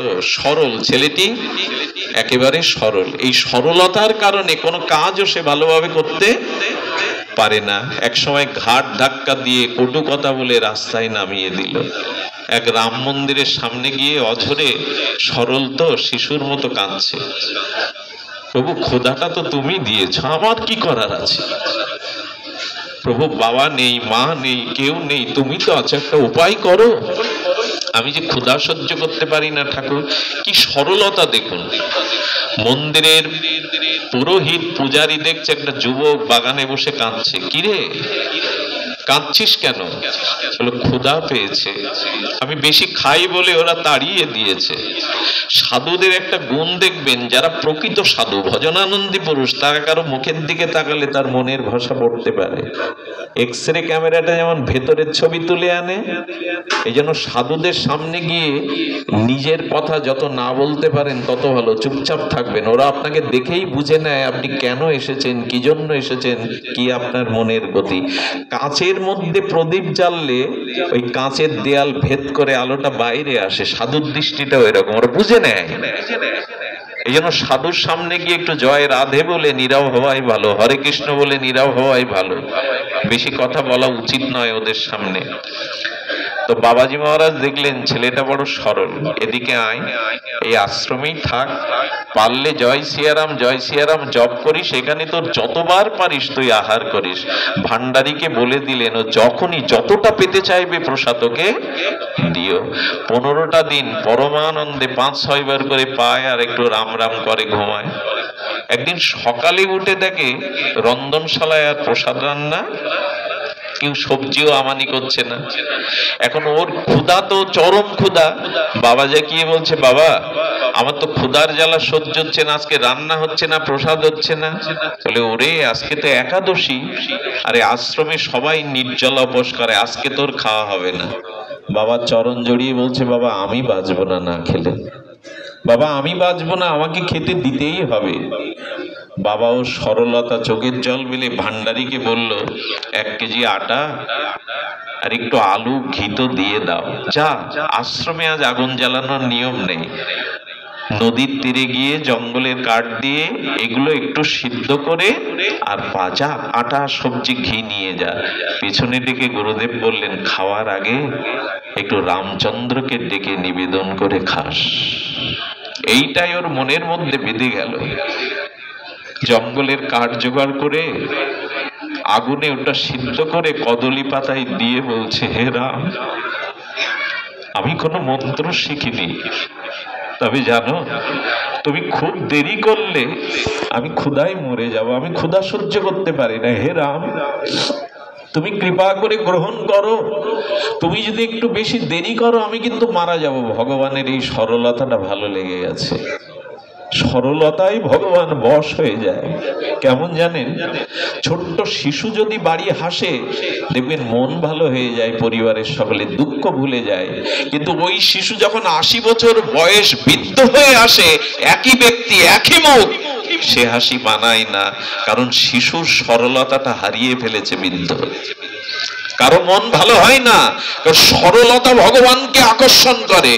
তো সরল ছেলেটি, একেবারে সরল। এই সরলতার কারণে কোনো কাজও সে ভালোভাবে করতে পারে না। এক সময় ঘাট ধাক্কা দিয়ে কটু কথা বলে রাস্তায় নামিয়ে দিল। এক রাম মন্দিরের সামনে গিয়ে অঝরে, সরল তো শিশুর মতো কাঁদছে, প্রভু খোদাটা তো তুমি দিয়েছ, আমার কি করার আছে? প্রভু বাবা নেই, মা নেই, কেউ নেই, তুমি তো আছো, একটা উপায় করো, আমি যে ক্ষুধা সহ্য করতে পারি না। ঠাকুর কি সরলতা দেখুন। মন্দিরের পুরোহিত পূজারী দেখছে একটা যুবক বাগানে বসে কাঁদছে। কিরে কাঁদছিস কেন? বলে ক্ষুধা পেয়েছে, আমি বেশি খাই বলে ওরা তাড়িয়ে দিয়েছে। সাধুদের একটা গুণ দেখবেন, যারা প্রকৃত সাধু ভজনানন্দী পুরুষ, তারা কারো মুখের দিকে তাকালে তার মনের ভাষা পড়তে পারে। এক্সরে ক্যামেরাটা যেমন ভেতরের ছবি তুলে আনে, এই জন্য সাধুদের সামনে গিয়ে নিজের কথা যত না বলতে পারেন তত ভালো, চুপচাপ থাকবেন। ওরা আপনাকে দেখেই বুঝে নেয় আপনি কেন এসেছেন, কি জন্য এসেছেন, কি আপনার মনের গতি। কাঁচের মধ্যে প্রদীপ জ্বাললে ওই কাঁচের দেয়াল ভেদ করে আলোটা বাইরে আসে, সাধুর দৃষ্টিটাও এরকম, ওরা বুঝে নেয়। এই জন্য সাধুর সামনে গিয়ে একটু জয় রাধে বলে নীরব হওয়াই ভালো, হরে কৃষ্ণ বলে নীরব হওয়াই ভালো, বেশি কথা বলা উচিত নয় ওদের সামনে। তো বাবাজি মহারাজ দেখলেন ছেলেটা বড় সরল, এদিকে আয়, এই আশ্রমেই থাক, পারলে জয় সিয়ারাম জপ করিস, এখানে তোর যতবার পারিস তুই আহার করিস। ভান্ডারীকে বলে দিলেন ও যখনই যতটা পেতে চাইবে প্রসাদ ওকে দিও। 15টা দিন পরমানন্দে 5-6 বার করে পায় আর একটু রাম রাম করে ঘুমায়। একদিন সকালে উঠে দেখে রন্ধনশালায় আর প্রসাদ রান্না, কেউ সবজিও আমানি করছে না। এখন ওর ক্ষুধা তো চরম ক্ষুধা। বাবা যা গিয়ে বলছে, বাবা আমার তো ক্ষুধার জ্বালা সহ্য হচ্ছে না, আজকে রান্না হচ্ছে না, প্রসাদ হচ্ছে না। বলে ওরে আজকে তো একাদশী, আরে আশ্রমে সবাই নির্জলা উপোস করে, আজকে তোর খাওয়া হবে না। বাবা চরণ জড়িয়ে বলছে, বাবা আমি বাঁচবো না না খেলে, বাবা আমি বাঁচবো না, আমাকে খেতে দিতেই হবে। বাবা ও সরলতা চোখের জল মিলে ভান্ডারীকে বলল, 1 কেজি আটা আর একটু আলু ঘি তো দিয়ে দাও, যা, আশ্রমে আজ আগুন জ্বালানোর নিয়ম নেই, নদীর তীরে গিয়ে জঙ্গলের কাঠ দিয়ে এগুলো একটু সিদ্ধ করে আর ভাজা আটা সবজি ঘি নিয়ে যা। পিছনে দিকে গুরুদেব বললেন, খাওয়ার আগে একটু রামচন্দ্রকে ডেকে নিবেদন করে খাস। এইটাই ওর মনের মধ্যে বেঁধে গেল। জঙ্গলের কাঠ জোগাড় করে আগুনে ওটা সিদ্ধ করে কদলি পাতায় দিয়ে বলছে, হে রাম আমি কোনো মন্ত্র শিখিনি, তবে জানো তুমি খুব দেরি করলে আমি ক্ষুধায় মরে যাব, আমি ক্ষুধা সহ্য করতে পারি না, হে রাম তুমি কৃপা করে গ্রহণ করো, তুমি যদি একটু বেশি দেরি করো আমি কিন্তু মারা যাব। ভগবানের এই সরলতাটা ভালো লেগে গেছে। সরলতাই ভগবান বশ হয়ে যায়। কেমন জানেন, ছোট্ট শিশু যদি বাড়ি হাসে দেখবেন মন ভালো হয়ে যায়, পরিবারের সকলে দুঃখ ভুলে যায়। কিন্তু ওই শিশু যখন 80 বছর বয়স বৃদ্ধ হয়ে আসে, একই ব্যক্তি একই মুখ, সে হাসি মানায় না, কারণ শিশুর সরলতাটা হারিয়ে ফেলেছে বৃদ্ধ। কারো মন ভালো হয় না, সরলতা ভগবানকে আকর্ষণ করে।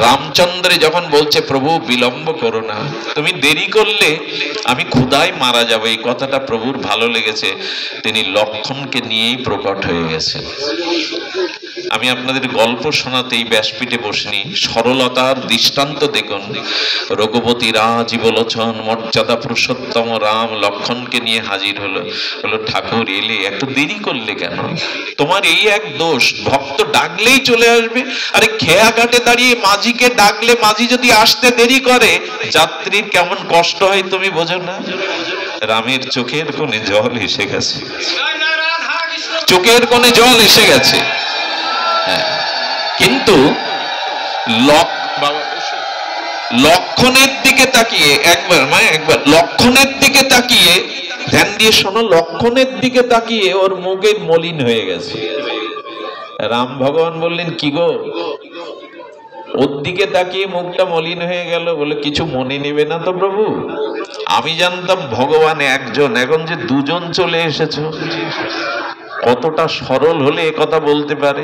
রামচন্দ্রে যখন বলছে, প্রভু বিলম্ব করো না, তুমি দেরি করলে আমি ক্ষুধায় মারা যাব, এই কথাটা প্রভুর ভালো লেগেছে, তিনি লক্ষণকে নিয়েই প্রকট হয়ে গেছেন। আমি আপনাদের গল্প শোনাতে এই ব্যাসপীঠে বসিনি, সরলতার দৃষ্টান্ত দেখুন। রঘুপতি রাজীব লোচন মর্যাদা পুরুষোত্তম রাম লক্ষণকে নিয়ে হাজির হলো। বললো, ঠাকুর এলে, একটু দেরি করলে কেন? তোমার এই এক দোষ, ভক্ত ডাকলেই চলে আসবে। আরে খেয়া ঘাটে দাঁড়িয়ে মাঝিকে ডাকলে মাঝি যদি আসতে দেরি করে, যাত্রীর কেমন কষ্ট হয় তুমি বোঝো না? রামের চোখের কোণে জল এসে গেছে, চোখের কোণে জল এসে গেছে। কিন্তু লক্ষণের দিকে তাকিয়ে একবার লক্ষণের দিকে তাকিয়ে ধ্যান দিয়ে শোনো, লক্ষণের দিকে তাকিয়ে ওর মুখে মলিন হয়ে গেছে। রাম ভগবান বললেন, কি গো, ওর দিকে তাকিয়ে মুখটা মলিন হয়ে গেল? বলে, কিছু মনে নেবে না তো প্রভু, আমি জানতাম ভগবান একজন, এখন যে দুজন চলে এসেছো। কতটা সরল হলে এ কথা বলতে পারে।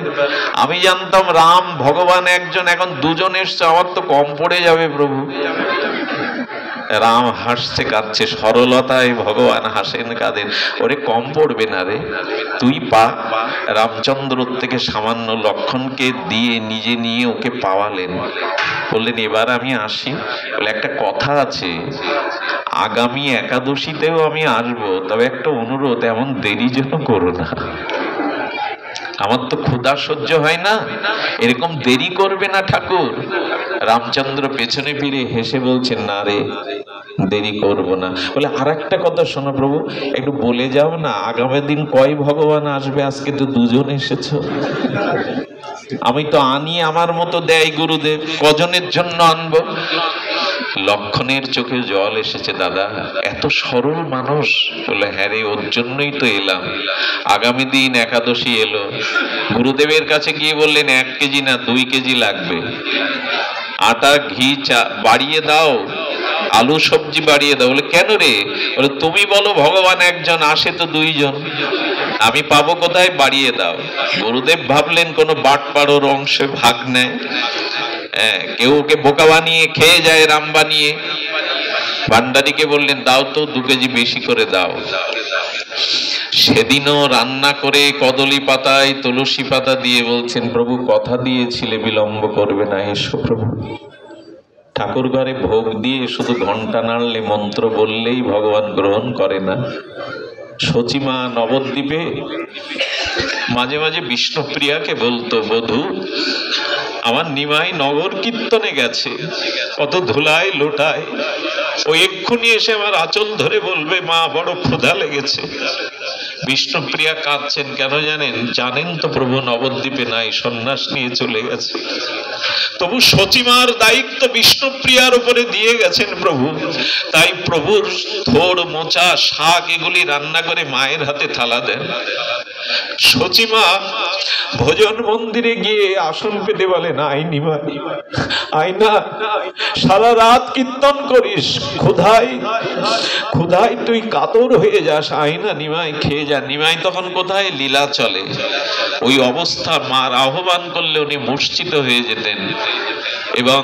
আমি জানতাম রাম ভগবান একজন, এখন দুজন এসছে, আমার তো কম পড়ে যাবে প্রভু। রাম হাসছে কাঁদছে, সরলতায় ভগবান হাসেন কাঁদেন। ওরে কম পড়বে না রে, তুই পা। রামচন্দ্র থেকে সামান্য লক্ষণকে দিয়ে নিজে নিয়ে ওকে পাওয়ালেন, বললেন এবার আমি আসি। বলে একটা কথা আছে, আগামী একাদশীতেও আমি আসবো, তবে একটা অনুরোধ, এমন দেরি যেন করো না, আমার তো ক্ষুধা সহ্য হয় না, এরকম দেরি করবে না ঠাকুর। রামচন্দ্র পেছনে ফিরে হেসে বলছেন না রে, দেরি করব না। বলে আর একটা কথা শোনো প্রভু, একটু বলে যাও না, আগামী দিন কয় ভগবান আসবে? আজকে তো দুজন এসেছো, আমি তো আনি আমার মতো দেয় গুরুদেব, কজনের জন্য আনবো? লক্ষণের চোখে জল এসেছে, দাদা এত সরল মানুষ। বলে হ্যাঁ রে, ওর জন্যই তো এলাম। আগামী দিন একাদশী এলো, গুরুদেবের কাছে গিয়ে বললেন 1 কেজি না 2 কেজি লাগবে, আটা ঘি চা বাড়িয়ে দাও, আলু সবজি বাড়িয়ে দাও। বলে কেন রে? বলে তুমি বলো ভগবান একজন, আসে তো 2 জন, আমি পাবো কোথায়? বাড়িয়ে দাও। গুরুদেব ভাবলেন কোনো বাটপাড়োর অংশে ভাগ নেয়, কেউ ওকে বোকা বানিয়ে খেয়ে যায় রাম বানিয়ে। ভান্ডারীকে বললেন দাও তো 2 কেজি বেশি করে দাও। সেদিনও রান্না করে কদলী পাতায় তুলসী পাতা দিয়ে বলছেন প্রভু কথা দিয়েছিলে বিলম্ব করবে না, এসো প্রভু। ঠাকুর ঘরে ভোগ দিয়ে শুধু ঘন্টা নাড়লে মন্ত্র বললেই ভগবান গ্রহণ করে না। সচিমা নবদ্বীপে মাঝে মাঝে বিষ্ণুপ্রিয়াকে বলতো, বধূ আমার নিমাই নগর কীর্তনে গেছে, কত ধুলায় লোটায়, ও এক্ষুনি এসে আমার আঁচল ধরে বলবে মা বড় ক্ষুধা লেগেছে। বিষ্ণুপ্রিয়া কাঁদছেন কেন জানেন? জানেন তো প্রভু নবদ্বীপে নাই, সন্ন্যাস নিয়ে চলে গেছে। তবু সচিমার দায়িত্ব বিষ্ণুপ্রিয়ার উপরে দিয়ে গেছেন প্রভু। তাই প্রভুর থোড় মোচা শাক এগুলি রান্না করে মায়ের হাতে থালা দেন। সচিমা ভোজন মন্দিরে গিয়ে আসন পেতে বলেন, আই নিমাই আই না, সারা রাত কীর্তন করিস, ক্ষুধায় ক্ষুধায় তুই কাতর হয়ে যাস, আই না নিমাই খেয়ে যা। নিমাই তখন কোথায়? লীলা চলে। ওই অবস্থা মার আহ্বান করলে উনি মূর্ছিত হয়ে যেতেন এবং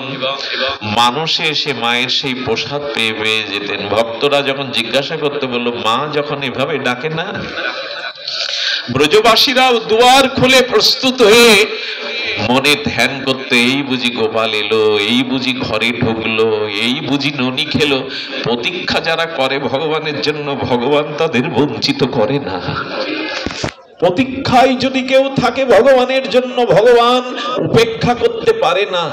মানুষে এসে মায়ের সেই প্রসাদ পেয়ে পেয়ে যেতেন। ভক্তরা যখন জিজ্ঞাসা করতে বলল মা যখন এভাবে ডাকে না, ব্রজবাসীরাও দুয়ার খুলে প্রস্তুত হয়ে মনে ধ্যান করতে, এই বুঝি গোপাল এলো, এই বুঝি ঘরে ঢুকলো, এই বুঝি ননি খেলো। প্রতীক্ষা যারা করে ভগবানের জন্য, ভগবান তাদের বঞ্চিত করে না। প্রতীক্ষায় যদি কেউ থাকে ভগবানের জন্য, ভগবান উপেক্ষা করতে পারে না।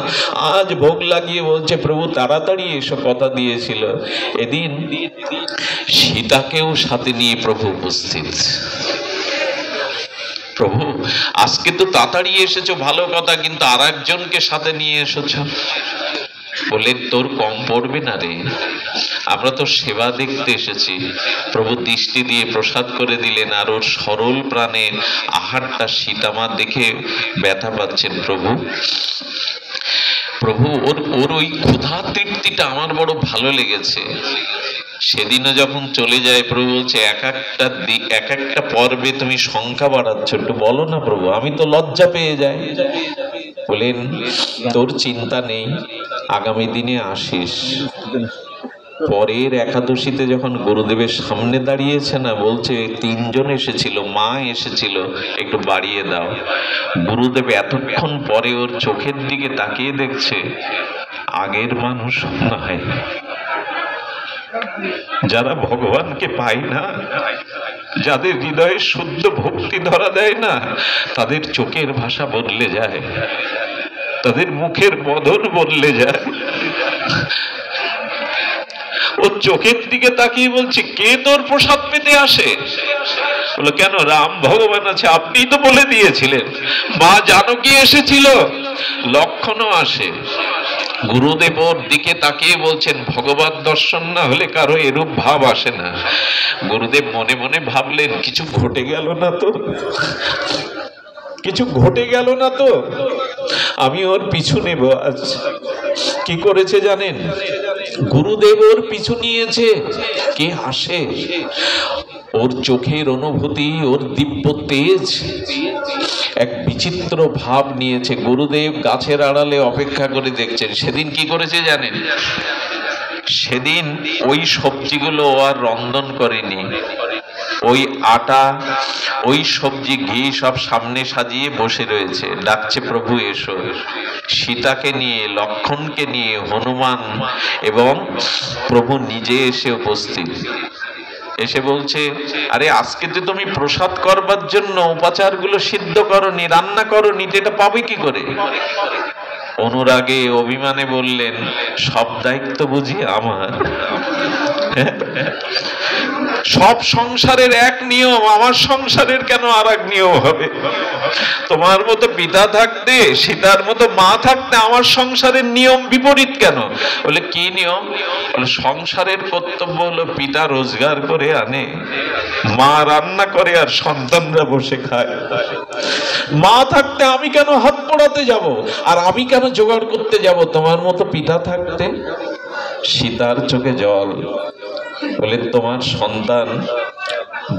আজ ভোগ লাগিয়ে বলছে প্রভু তাড়াতাড়ি এসো, কথা দিয়েছিল। এদিন সীতাকেও সাথে নিয়ে প্রভু উপস্থিত। প্রভু আজকে তো তাড়াতাড়ি এসেছো ভালো কথা, কিন্তু আর একজনকে সাথে নিয়ে এসেছো। বললেন তোর কম পড়বে না রে, আমরা তো সেবা দেখতে এসেছি। প্রভু দৃষ্টি দিয়ে প্রসাদ করে দিলেন, আর ওর সরল প্রাণে আহারটা সীতামা দেখে ব্যথা পাচ্ছেন প্রভু। প্রভু ওর ওই ক্ষুধা তৃপ্তিটা আমার বড় ভালো লেগেছে। সেদিনও যখন চলে যায় প্রভু বলছে এক একটা পর্বে তুমি সংখ্যা বাড়াচ্ছ, একটু বলো না প্রভু, আমি তো লজ্জা পেয়ে যাই। বলেন তোর চিন্তা নেই, আগামী দিনে আসিস। পরের একাদশীতে যখন গুরুদেবের সামনে দাঁড়িয়েছে না, বলছে 3 জন এসেছিল, মা এসেছিল, একটু বাড়িয়ে দাও। গুরুদেব এতক্ষণ পরে ওর চোখের দিকে তাকিয়ে দেখছে, আগের মানুষ নয়। যারা ভগবানকে পায় না, যাদের হৃদয়ে শুদ্ধ ভক্তি ধরা দেয় না, তাদের চোখের ভাষা বদলে যায়, তাদের মুখের বদন বদলে যায়। ও চোখের দিকে তাকিয়ে বলছে কে তোর প্রসাদ পেতে আসে? বলো কেন? রাম ভগবান আছে, আপনিই তো বলে দিয়েছিলেন। মা জানকী এসেছিল, লক্ষণও আসে। গুরুদেব ওর দিকে তাকিয়ে বলছেন ভগবত দর্শন না হলে কারো এরূপ ভাব আসে না। গুরুদেব মনে মনে ভাবলেন কিছু ঘটে গেল না তো, কিছু ঘটে গেল না তো, আমি ওর পিছু নেব। আজ কি করেছে জানেন? গুরুদেব ওর পিছু নিয়েছে। কে আসে? ওর চোখের অনুভূতি, ওর দিব্য তেজ এক বিচিত্র ভাব নিয়েছে। গুরুদেব গাছের আড়ালে অপেক্ষা করে দেখছেন। সেদিন কি করেছে জানেন? সেদিন ওই সবজিগুলো আর রন্ধন করেনি, ওই আটা, ওই সবজি, ঘি সব সামনে সাজিয়ে বসে রয়েছে, ডাকছে প্রভু এসো। সীতাকে নিয়ে, লক্ষণকে নিয়ে, হনুমান এবং প্রভু নিজে এসে উপস্থিত। এসে বলছে, আরে আজকে যে তুমি প্রসাদ করবার জন্য উপাচারগুলো সিদ্ধ করনি, রান্না করনি, এটা পাবে কি করে? অনুরাগে অভিমানে বললেন, সব দায়িত্ব বুঝি আমার? সব সংসারের এক নিয়ম, আমার সংসারের কেন আর এক নিয়ম হবে? তোমার মতো পিতা থাকতে, সীতার মতো মা থাকতে আমার সংসারের নিয়ম বিপরীত কেন? বলে কি নিয়ম? বলে সংসারের কর্তব্য হলো পিতা রোজগার করে আনে, মা রান্না করে, আর সন্তানরা বসে খায়। মা থাকতে আমি কেন হাত পোড়াতে যাব, আর আমি কেন জোগাড় করতে যাব? তোমার মতো পিতা থাকতে। সীতার চোখে জল। বলে তোমার সন্তান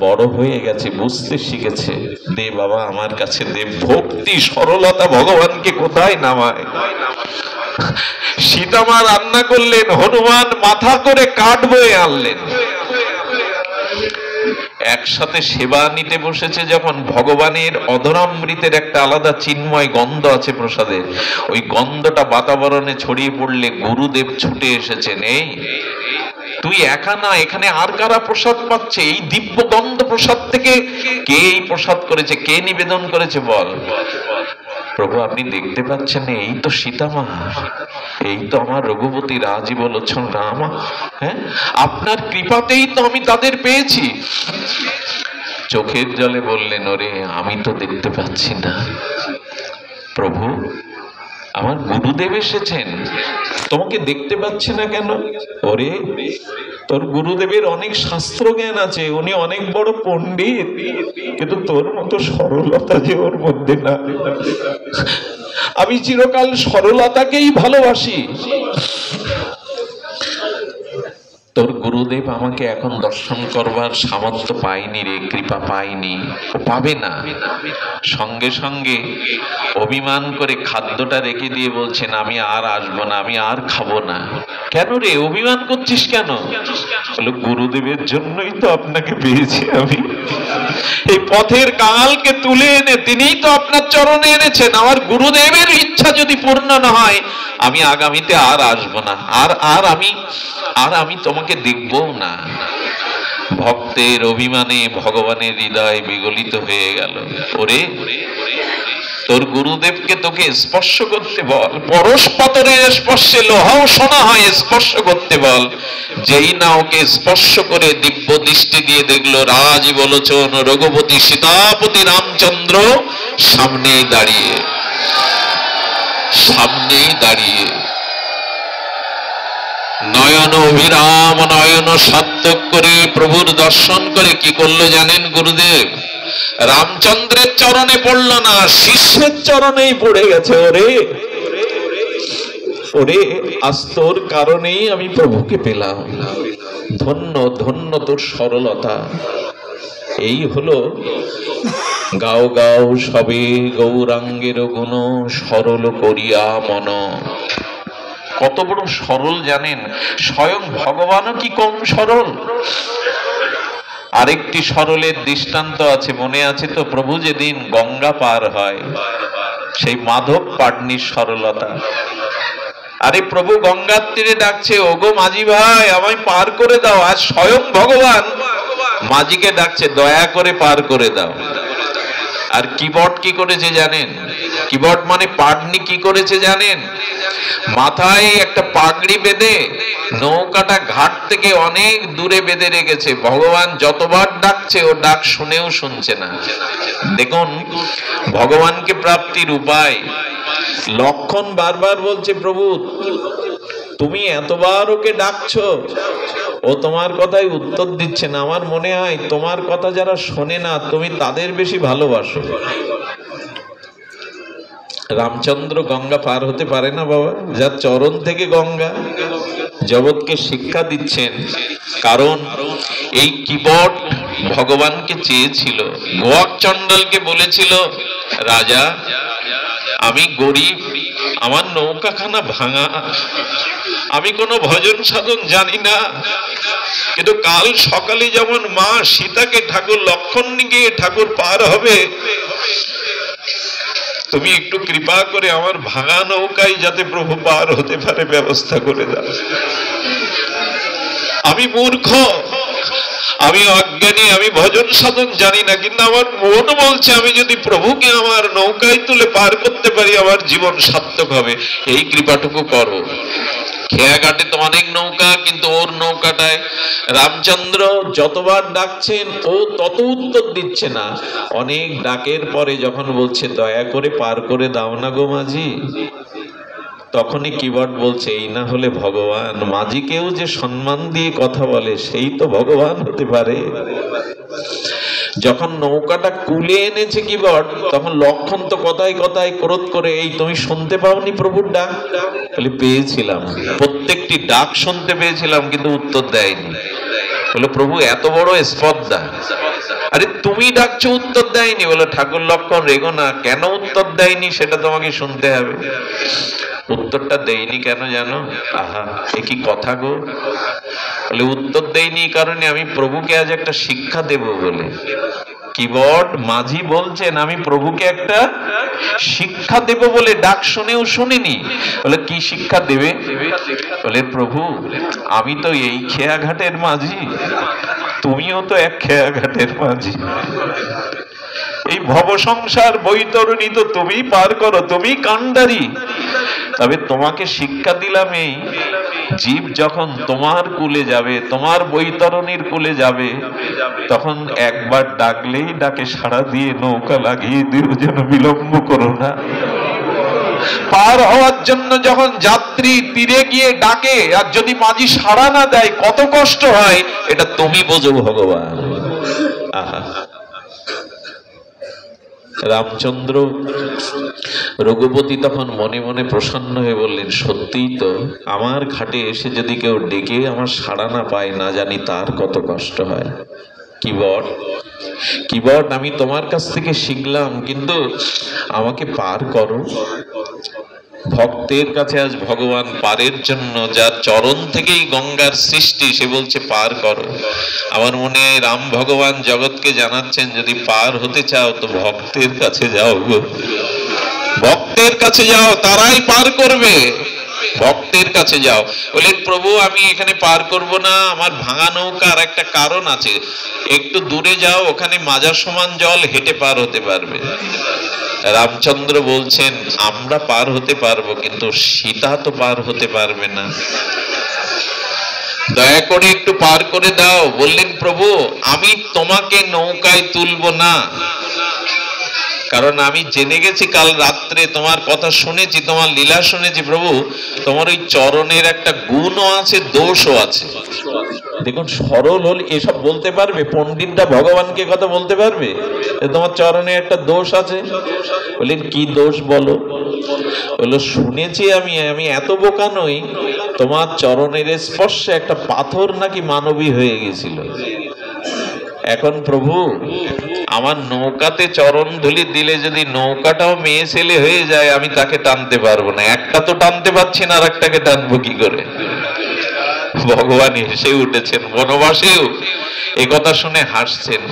বড় হয়ে গেছে, বুঝতে শিখেছে, দে বাবা আমার কাছে দে। ভক্তি সরলতা ভগবানকে কোথায় নামায়। সীতামা রান্না করলেন, হনুমান মাথা করে কাঠ বয়ে আনলেন। একসাথে সেবা নিতে বসেছে যখন, ভগবানের অধরামৃতের একটা আলাদা চিন্ময় গন্ধ আছে প্রসাদে, ওই গন্ধটা বাতাবরণে ছড়িয়ে পড়লে গুরুদেব ছুটে এসেছেন। এই তুই একা না, এখানে আর কারা প্রসাদ পাচ্ছে? এই দিব্য গন্ধ প্রসাদ থেকে কে এই প্রসাদ করেছে, কে নিবেদন করেছে বল? প্রভু আপনি দেখতে পাচ্ছেন, এই তো সীতামা, এই তো আমার রঘুপতি রাজীব লোচন রাম। হ্যাঁ, আপনার কৃপাতেই তো আমি তাদের পেয়েছি। চোখের জলে বললেন, ওরে আমি তো দেখতে পাচ্ছি না। প্রভু আমার গুরুদেব এসেছেন, তোমাকে দেখতে পাচ্ছি না কেন? ওরে তোর গুরুদেবের অনেক শাস্ত্র জ্ঞান আছে, উনি অনেক বড় পণ্ডিত, কিন্তু তোর মতো সরলতা যে ওর মধ্যে না। আমি চিরকাল সরলতাকেই ভালোবাসি। তোর গুরুদেব আমাকে এখন দর্শন করবার সামর্থ্য পায়নি রে, কৃপা পায়নি, ও পাবে না। সঙ্গে সঙ্গে অভিমান করে খাদ্যটা রেখে দিয়ে বলছেন, আমি আর আসবো না, আমি আর খাবো না। কেন রে, অভিমান করছিস কেন? বলো, গুরুদেবের জন্যই তো আপনাকে পেয়েছি আমি। এই পথের কালকে তুলে এনে তিনিই তো আপনার চরণে এনেছেন। আমার গুরুদেবের ইচ্ছা যদি পূর্ণ না হয়, আমি আগামীতে আর আসবো না, আর আমি তোমাকে দেখবো না। ভক্তের অভিমানে ভগবানের হৃদয় বিগলিত হয়ে গেল। ওরে তোর গুরুদেবকে তোকে স্পর্শ করতে বল, পরশপাতরের স্পর্শে লোহাও সোনা হয়, স্পর্শ করতে বল। যেই না ওকে স্পর্শ করে দিব্য দৃষ্টি দিয়ে দেখলো রাজীব লোচন রঘুপতি সীতাপতি রামচন্দ্র সামনেই দাঁড়িয়ে নয়ন অভিরাম, নয়ন সার্থক করে প্রভুর দর্শন করে কি করলো জানেন? গুরুদেব রামচন্দ্রের চরণে পড়ল না, শিষ্যের চরণেই পড়ে গেছে। ওরে আজ তোর কারণেই আমি প্রভুকে পেলাম, ধন্য ধন্য তোর সরলতা। এই হলো গাও গাও সবে গৌরাঙ্গের গুণ, সরল করিয়া মন। কত বড় সরল জানেন? স্বয়ং ভগবানও কি কম সরল? আরেকটি সরলের দৃষ্টান্ত আছে, মনে আছে তো? প্রভু যেদিন গঙ্গা পার হয়, সেই মাধব পাটনির সরলতা। আরে প্রভু গঙ্গার তীরে ডাকছে, ওগো মাঝি ভাই আমায় পার করে দাও। আজ স্বয়ং ভগবান মাঝিকে ডাকছে, দয়া করে পার করে দাও। আর কিবট কি করেছে জানেন? কিবট মানে পাটনি কি করেছে জানেন? মাথায় একটা পাগড়ি বেঁধে নৌকাটা ঘাট থেকে অনেক দূরে বেঁধে রেখেছে। ভগবান যতবার ডাকছে ও ডাক শুনেও শুনছে না। দেখুন ভগবানকে প্রাপ্তির উপায়। লক্ষণ বারবার বলছে, প্রভু তুমি এতবার ওকে ডাকছো, ও তোমার কথাই উত্তর দিচ্ছে না। আমার মনে হয় তোমার কথা যারা শোনে না, তুমি তাদের বেশি ভালোবাসো। রামচন্দ্র গঙ্গা পার হতে পারে না বাবা, যার চরণ থেকে গঙ্গা। জগৎকে শিক্ষা দিচ্ছেন, কারণ এই কিবট ভগবানকে চেয়েছিল, গোয়াক চণ্ডালকে বলেছিল, রাজা আমি গরিব, আমার নৌকাখানা ভাঙা, আমি কোনো ভজন সাধন জানি না, কিন্তু কাল সকালে যেমন মা সীতাকে ঠাকুর লক্ষণ নিয়ে ঠাকুর পার হবে, তুমি একটু কৃপা করে আমার ভাঙা নৌকায় যাতে প্রভু পার হতে পারে ব্যবস্থা করে দাও। আমি মূর্খ, আমি অজ্ঞানী, আমি ভজন সাধন জানি না, কিন্তু আমার মন বলছে আমি যদি প্রভুকে আমার নৌকায় তুলে পার করতে পারি আমার জীবন সার্থক হবে, এই কৃপাটুকু করো। খেয়াঘাটে তো অনেক নৌকা, কিন্তু ওর নৌকাটায় রামচন্দ্র যতবার ডাকছেন ও তত উত্তর দিচ্ছে না। অনেক ডাকের পরে যখন বলছে দয়া করে পার করে দাও না গো মাঝি, তখনই কিবট বলছে এই না হলে ভগবান। মাঝিকেও যে সম্মান দিয়ে কথা বলে সেই তো ভগবান হতে পারে। যখন নৌকাটা কুলে এনেছে কিবট, তখন লক্ষণ তো কথায় কথায় ক্রোধ করে, এই তুমি শুনতে পাওনি প্রভুর ডাক? বলে পেয়েছিলাম, প্রত্যেকটি ডাক শুনতে পেয়েছিলাম, কিন্তু উত্তর দেয়নি। বলে প্রভু এত বড় স্পর্ধা, আরে তুমি ডাকছো উত্তর দেয়নি? বলে ঠাকুর লক্ষণ রেগো না, কেন উত্তর দেয়নি সেটা তোমাকে শুনতে হবে। উত্তরটা দেয়নি কেন জানো? আহা এ কি কথা গো। বলে উত্তর দেয়নি কারণে আমি প্রভুকে আজ একটা শিক্ষা দেব বলে। কিবট মাঝি বলছেন আমি প্রভুকে একটা শিক্ষা দেব বলে ডাক শুনেও শুনিনি। বলে কি শিক্ষা দেবে? বলে প্রভু আমি তো এই খেয়াঘাটের মাঝি, তুমিও তো এক খেয়াঘাটের মাঝি, এই ভব সংসার বৈতরণী তো তুমি পার করো, তুমি কান্ডারি। তবে তোমাকে শিক্ষা দিলাম এই, জীব যখন তোমার কুলে যাবে, তোমার বৈতরণীর কুলে যাবে, তখন একবার ডাকলেই ডাকে সাড়া দিয়ে নৌকা লাগিয়ে দিও, যেন বিলম্ব করো না। পার হওয়ার জন্য যখন যাত্রী তীরে গিয়ে ডাকে, আর যদি মাঝি সাড়া না দেয় কত কষ্ট হয়, এটা তুমি বোঝো ভগবান। আহা রামচন্দ্র রঘুপতি তখন মনে মনে প্রসন্ন হয়ে বললেন, সত্যিই তো, আমার ঘাটে এসে যদি কেউ ডেকে আমার সাড়া না পায়, না জানি তার কত কষ্ট হয়। কিবট কিবট আমি তোমার কাছ থেকে শিখলাম, কিন্তু আমাকে পার করো। ভক্তের কাছে আজ ভগবান পারের জন্য, যার চরণ থেকেই গঙ্গার সৃষ্টি, সে বলছে পার করো। আমার মনে হয় রাম ভগবান জগৎকে জানাচ্ছেন, যদি পার হতে চাও তো ভক্তের কাছে যাও গো, ভক্তের কাছে যাও, তারাই পার করবে। ভক্তের কাছে যাও। বললেন প্রভু আমি এখানে পার করব না, আমার ভাঙা নৌকার একটা কারণ আছে, একটু দূরে যাও, ওখানে মাজা সমান জল, হেঁটে পার হতে পারবে। রামচন্দ্র বলছেন আমরা পার হতে পারবো, কিন্তু সীতা তো পার হতে পারবে না, দয়া করে একটু পার করে দাও। বললেন প্রভু আমি তোমাকে নৌকায় তুলবো না, কারণ আমি জেনে গেছি, কাল রাত্রে তোমার কথা শুনেছি, তোমার লীলা শুনেছি প্রভু, তোমার ওই চরণের একটা গুণও আছে, দোষও আছে। দেখুন সরল হলে এসব বলতে পারবে? পণ্ডিতরা ভগবানকে কথা বলতে পারবে? তোমার চরণে একটা দোষ আছে। বললেন কি দোষ বলো? বললো শুনেছি আমি এত বোকা নই, তোমার চরণের স্পর্শে একটা পাথর নাকি মানবী হয়ে গেছিল। এখন প্রভু আমার নৌকাতে চরণ ধুলি দিলে যদি নৌকাটাও মেয়ে ছেলে হয়ে যায়, আমি তাকে টানতে পারবো না, একটা তো টানতে পারছি না, আর একটাকে টানবো কি করে? ভগবান হেসে উঠেছেন, বনবাসেও এ কথা শুনে হাসছেন।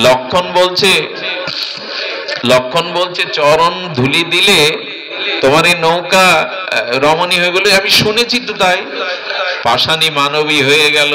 লক্ষণ বলছে চরণ ধুলি দিলে তোমার এই নৌকা রমণী হয়ে গেল। আমি শুনেছি তো, তাই পাষাণী মানবী হয়ে গেল।